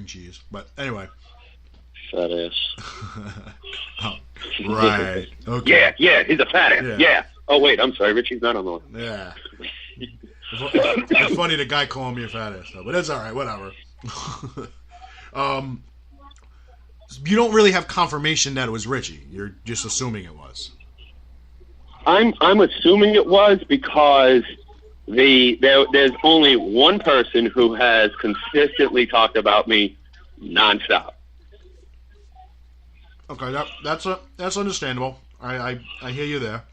cheese. But anyway. Fat ass. Oh, right. Okay. Yeah, he's a fat ass. Yeah. Oh, wait, I'm sorry. Richie's not on the line. Yeah. It's funny the guy calling me a fat ass, though. But it's all right. Whatever. You don't really have confirmation that it was Richie. You're just assuming it was. I'm assuming it was because there's only one person who has consistently talked about me nonstop. Okay, that's understandable. I hear you there,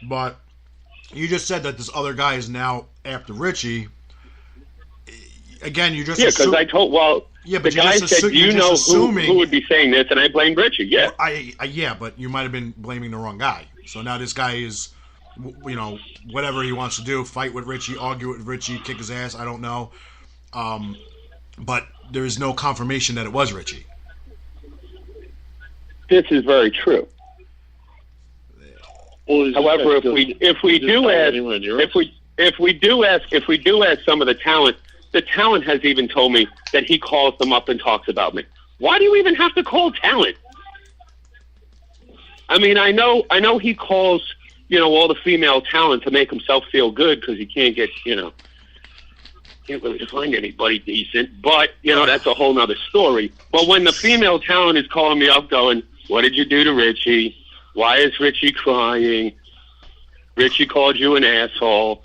but you just said that this other guy is now after Richie. Again, you just because I told the guy said, "Do you know who would be saying this?" And I blamed Richie. Yeah, yeah, but you might have been blaming the wrong guy. So now this guy is, whatever he wants to do, fight with Richie, argue with Richie, kick his ass. I don't know, but there is no confirmation that it was Richie. This is very true. However, if we do ask some of the talent has even told me that he calls them up and talks about me. Why do you even have to call talent? I mean, I know he calls all the female talent to make himself feel good because he can't get can't really find anybody decent. But that's a whole nother story. But when the female talent is calling me up, going, "What did you do to Richie? Why is Richie crying? Richie called you an asshole."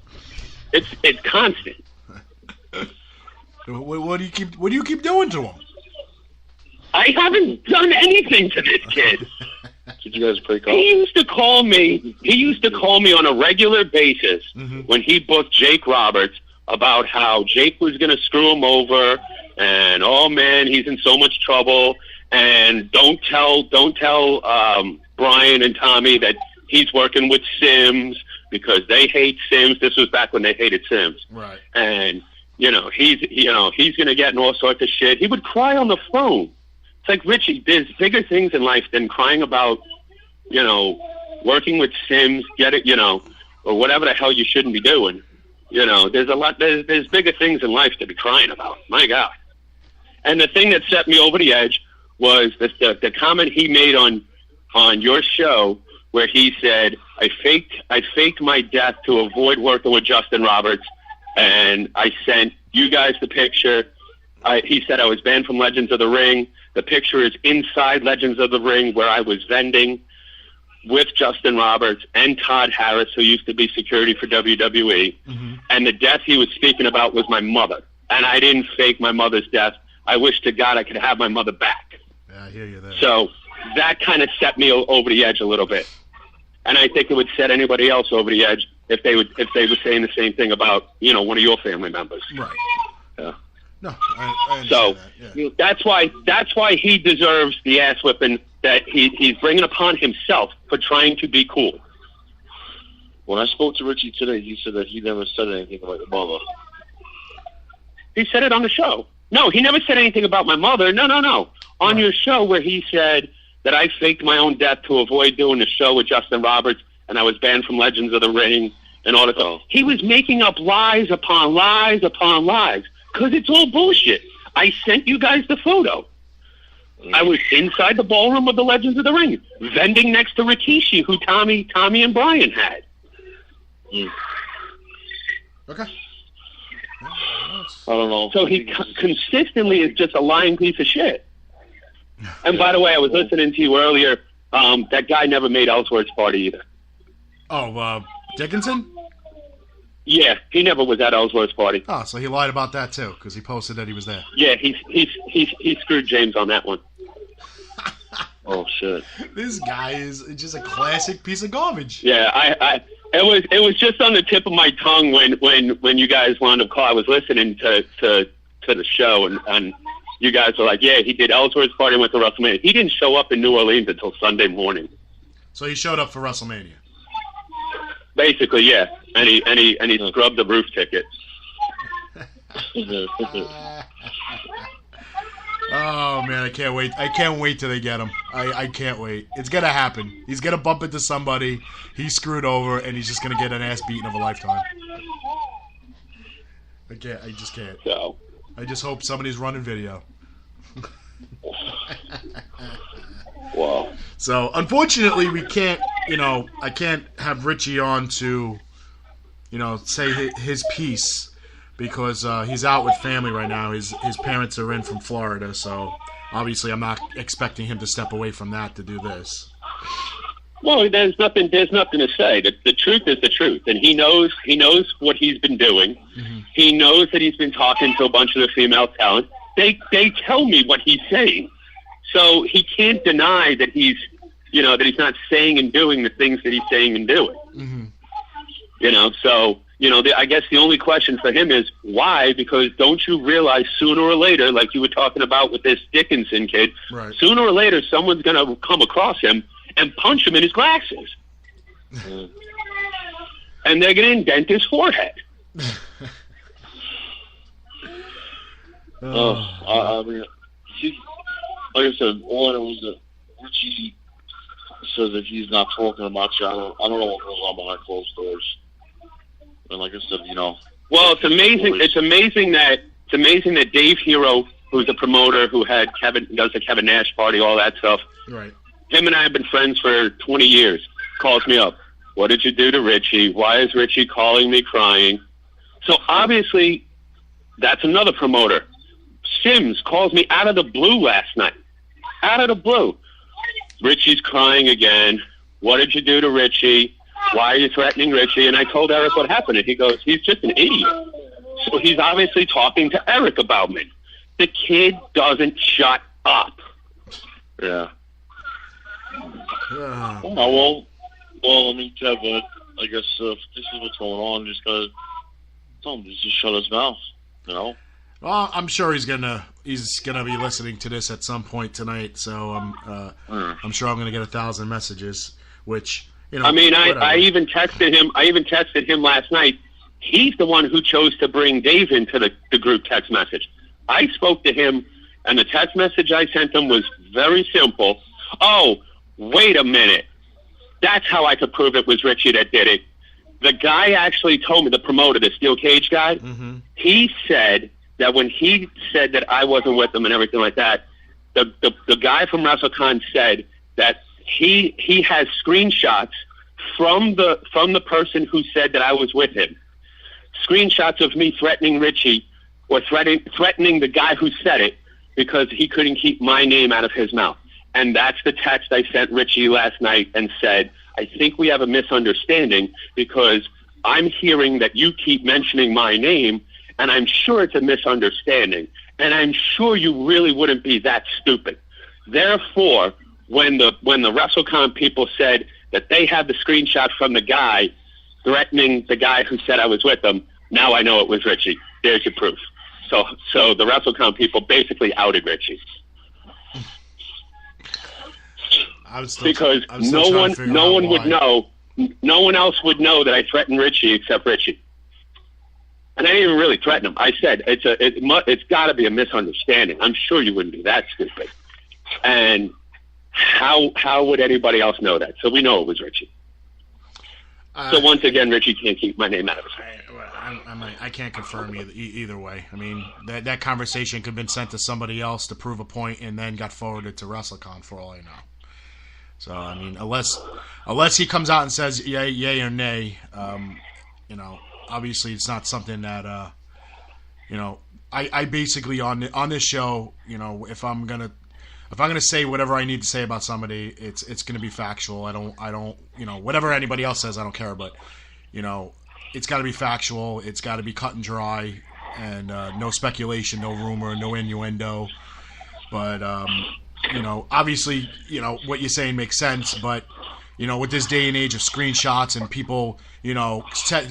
It's constant. What do you keep doing to him? I haven't done anything to this kid. Did you guys break up? He used to call me on a regular basis when he booked Jake Roberts about how Jake was going to screw him over, and oh man, he's in so much trouble. And don't tell Brian and Tommy that he's working with Sims because they hate Sims. This was back when they hated Sims. Right. And he's going to get in all sorts of shit. He would cry on the phone. It's like, Richie, there's bigger things in life than crying about, working with Sims, or whatever the hell you shouldn't be doing. There's bigger things in life to be crying about. My God. And the thing that set me over the edge was the comment he made on your show where he said, I faked my death to avoid working with Justin Roberts, and I sent you guys the picture. He said I was banned from Legends of the Ring. The picture is inside Legends of the Ring where I was vending with Justin Roberts and Todd Harris, who used to be security for WWE. Mm-hmm. And the death he was speaking about was my mother. And I didn't fake my mother's death. I wish to God I could have my mother back. Yeah, I hear you there. So that kind of set me over the edge a little bit. And I think it would set anybody else over the edge if they were saying the same thing about, one of your family members. Right. Yeah. No, I understand that. Yeah. That's why he deserves the ass whipping that he's bringing upon himself for trying to be cool. When I spoke to Richie today, he said that he never said anything about your mother. He said it on the show. No, he never said anything about my mother. No. On your show where he said that I faked my own death to avoid doing the show with Justin Roberts, and I was banned from Legends of the Ring and all that stuff. He was making up lies upon lies upon lies because it's all bullshit. I sent you guys the photo. I was inside the ballroom of the Legends of the Ring, vending next to Rikishi, who Tommy and Brian had. Okay. I don't know. So he consistently is just a lying piece of shit. And by the way, I was listening to you earlier. That guy never made Ellsworth's party either. Oh, Dickinson? Yeah, he never was at Ellsworth's party. Oh, so he lied about that too, because he posted that he was there. Yeah, he screwed James on that one. Oh shit! This guy is just a classic piece of garbage. Yeah, it was just on the tip of my tongue when you guys wound up calling. I was listening to the show and you guys were like, yeah, he did Ellsworth's party and went to WrestleMania. He didn't show up in New Orleans until Sunday morning. So he showed up for WrestleMania. Basically, yeah, and he scrubbed the roof ticket. Oh man, I can't wait! I can't wait till they get him. I can't wait. It's gonna happen. He's gonna bump into somebody. He's screwed over, and he's just gonna get an ass beating of a lifetime. I just can't. So I just hope somebody's running video. Wow. So, unfortunately, we can't, I can't have Richie on to, say his piece because he's out with family right now. His parents are in from Florida, so obviously I'm not expecting him to step away from that to do this. Well, there's nothing to say. The truth is the truth, and he knows what he's been doing. Mm-hmm. He knows that he's been talking to a bunch of the female talent. They tell me what he's saying, so he can't deny that he's not saying and doing the things that he's saying and doing. Mm-hmm. So I guess the only question for him is why? Because don't you realize sooner or later, like you were talking about with this Dickinson kid, right, sooner or later someone's going to come across him and punch him in his glasses. And they're going to indent his forehead. I mean, like I said, all I know is that Richie says that he's not talking about you. I don't know what goes on behind closed doors. And like I said, Well, it's amazing. It's amazing that Dave Hero, who's a promoter who does the Kevin Nash party, all that stuff. Right. Him and I have been friends for 20 years. Calls me up. What did you do to Richie? Why is Richie calling me crying? So obviously, that's another promoter. Sims calls me out of the blue last night. Out of the blue. Richie's crying again. What did you do to Richie? Why are you threatening Richie? And I told Eric what happened, and he goes, he's just an idiot. So he's obviously talking to Eric about me. The kid doesn't shut up. Yeah. Well, I mean, Kev, I guess if this is what's going on, just gotta tell him to just shut his mouth, Well, I'm sure he's gonna be listening to this at some point tonight. So I'm sure I'm gonna get 1,000 messages. Which I mean, I even texted him. I even texted him last night. He's the one who chose to bring Dave into the group text message. I spoke to him, and the text message I sent him was very simple. Oh, wait a minute. That's how I could prove it was Richie that did it. The guy actually told me, the promoter, the steel cage guy, he said that when he said that I wasn't with him and everything like that, the guy from Wrestlecon said that he has screenshots from the person who said that I was with him. Screenshots of me threatening Richie or threatening the guy who said it because he couldn't keep my name out of his mouth. And that's the text I sent Richie last night and said, I think we have a misunderstanding because I'm hearing that you keep mentioning my name, and I'm sure it's a misunderstanding. And I'm sure you really wouldn't be that stupid. Therefore, when the Wrestlecon people said that they had the screenshot from the guy threatening the guy who said I was with them, now I know it was Richie. There's your proof. So the Wrestlecon people basically outed Richie. Because no one would know, no one else would know that I threatened Richie except Richie. And I didn't even really threaten him. I said it's got to be a misunderstanding. I'm sure you wouldn't be that stupid. And how would anybody else know that? So we know it was Richie. So once again, Richie can't keep my name out of his mouth. I can't confirm either way. I mean, that conversation could have been sent to somebody else to prove a point and then got forwarded to Wrestlecon for all I know. So, I mean, unless he comes out and says yay or nay, obviously it's not something that, I basically on this show, if I'm gonna say whatever I need to say about somebody, it's gonna be factual. I don't, whatever anybody else says, I don't care. But, it's got to be factual. It's got to be cut and dry, and no speculation, no rumor, no innuendo. But obviously, what you're saying makes sense. But with this day and age of screenshots and people,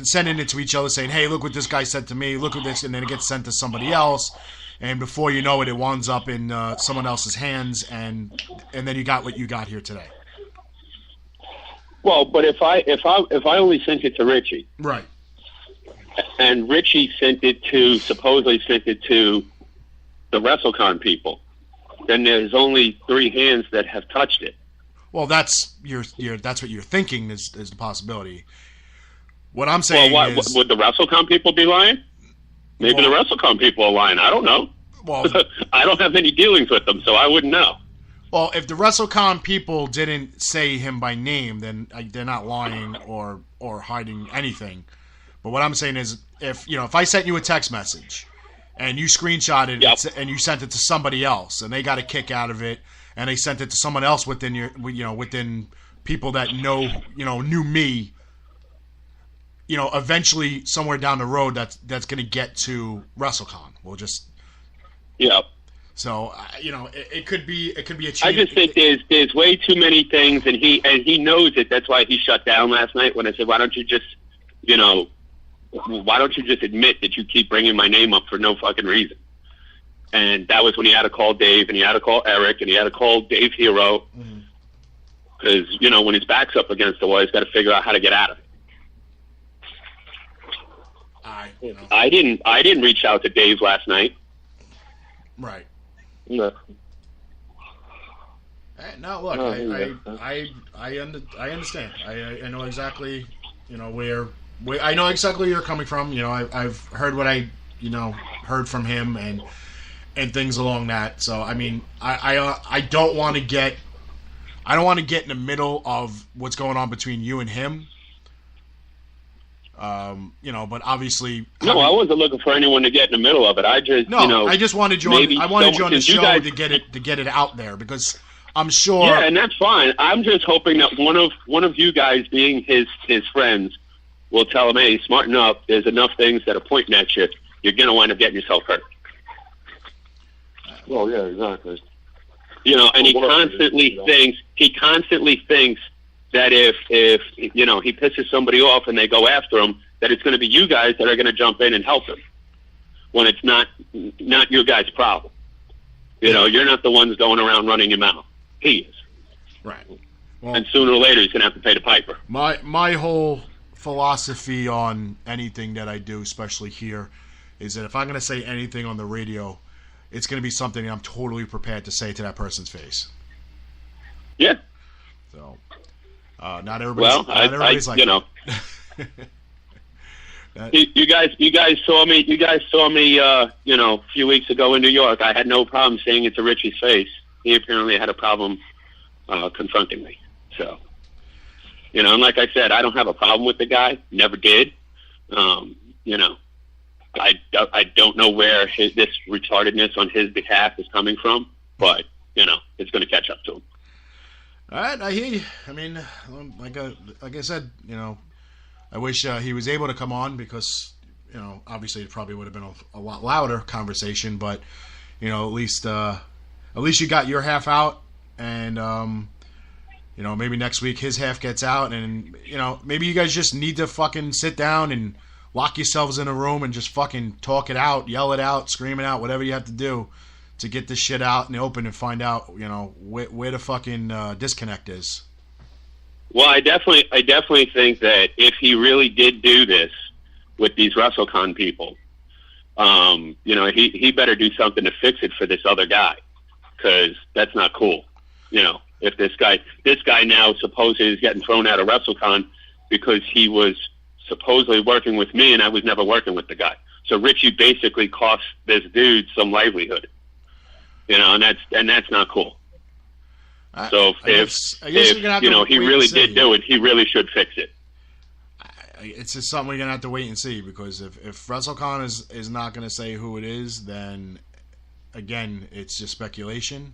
sending it to each other, saying, "Hey, look what this guy said to me. Look at this," and then it gets sent to somebody else. And before you know it, it winds up in someone else's hands, and then you got what you got here today. Well, but if I only sent it to Richie, right, and Richie supposedly sent it to the Wrestlecon people, then there's only 3 hands that have touched it. Well, that's what you're thinking is the possibility. What I'm saying is, would the Wrestlecon people be lying? Maybe the Wrestlecon people are lying. I don't know. Well, I don't have any dealings with them, so I wouldn't know. Well, if the Wrestlecon people didn't say him by name, then they're not lying or hiding anything. But what I'm saying is, if I sent you a text message and you screenshotted it and you sent it to somebody else and they got a kick out of it and they sent it to someone else within within people that knew me, eventually somewhere down the road that's going to get to WrestleCon. We'll just So it could be a chain. I just think there's way too many things, and he knows it. That's why he shut down last night when I said, why don't you just admit that you keep bringing my name up for no fucking reason? And that was when he had to call Dave, and he had to call Eric, and he had to call Dave Hero, because when his back's up against the wall, he's got to figure out how to get out of it. I didn't reach out to Dave last night. Right. No. No, look, I understand. I know exactly, where I know exactly where you're coming from. I've heard what I heard from him and things along that. So I mean, I don't want to get in the middle of what's going on between you and him. But obviously, no, I wasn't looking for anyone to get in the middle of it. I just wanted you on. I wanted you on the show to get it out there because I'm sure. Yeah, and that's fine. I'm just hoping that one of you guys, being his friends, will tell him, "Hey, smarten up. There's enough things that are pointing at you. You're gonna wind up getting yourself hurt." Well, yeah, exactly. And he constantly thinks that if he pisses somebody off and they go after him, that it's going to be you guys that are going to jump in and help him, when it's not your guys' problem. You're not the ones going around running your mouth. He is. Right. Well, and sooner or later, he's going to have to pay the piper. My whole philosophy on anything that I do, especially here, is that if I'm going to say anything on the radio, it's going to be something that I'm totally prepared to say to that person's face. Yeah. So... not everybody's. Well, everybody's like you guys saw me. You guys saw me. A few weeks ago in New York. I had no problem saying it to Richie's face. He apparently had a problem confronting me. So, and like I said, I don't have a problem with the guy. Never did. I don't know where this retardedness on his behalf is coming from, but it's going to catch up to him. All right, I hear you. I mean, like I said, I wish he was able to come on because, obviously it probably would have been a lot louder conversation, but, at least you got your half out, and maybe next week his half gets out, and maybe you guys just need to fucking sit down and lock yourselves in a room and just fucking talk it out, yell it out, scream it out, whatever you have to do to get this shit out in the open and find out, where the fucking disconnect is. Well, I definitely think that if he really did do this with these Wrestlecon people, he better do something to fix it for this other guy, because that's not cool. If this guy now supposedly is getting thrown out of Wrestlecon because he was supposedly working with me and I was never working with the guy. So Richie basically cost this dude some livelihood. And that's not cool. So if he really did do it, he really should fix it. It's just something we're gonna have to wait and see, because if WrestleCon is not gonna say who it is, then again it's just speculation.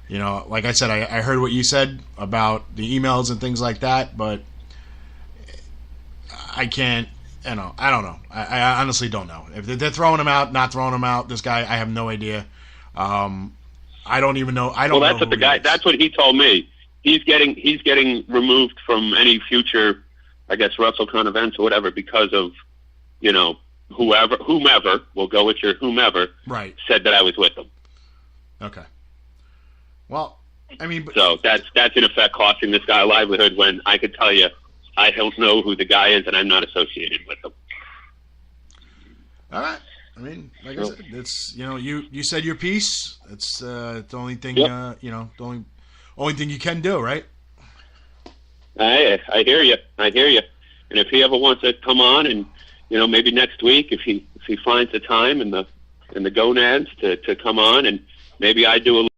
Like I said, I heard what you said about the emails and things like that, but I can't. I don't know. I honestly don't know if they're throwing him out, not throwing him out. This guy, I have no idea. I don't even know. I don't. Well, that's what the guy. That's what he told me. He's getting removed from any future, I guess, WrestleCon events or whatever because of, whomever. We'll go with your whomever. Right. Said that I was with them. Okay. Well, I mean. So that's in effect costing this guy a livelihood, when I could tell you, I don't know who the guy is and I'm not associated with him. All right. I mean, like I said, it's you said your piece. It's the only thing the only thing you can do, right? I hear you. And if he ever wants to come on, and maybe next week, if he finds the time and the and the gonads to come on, and maybe I do a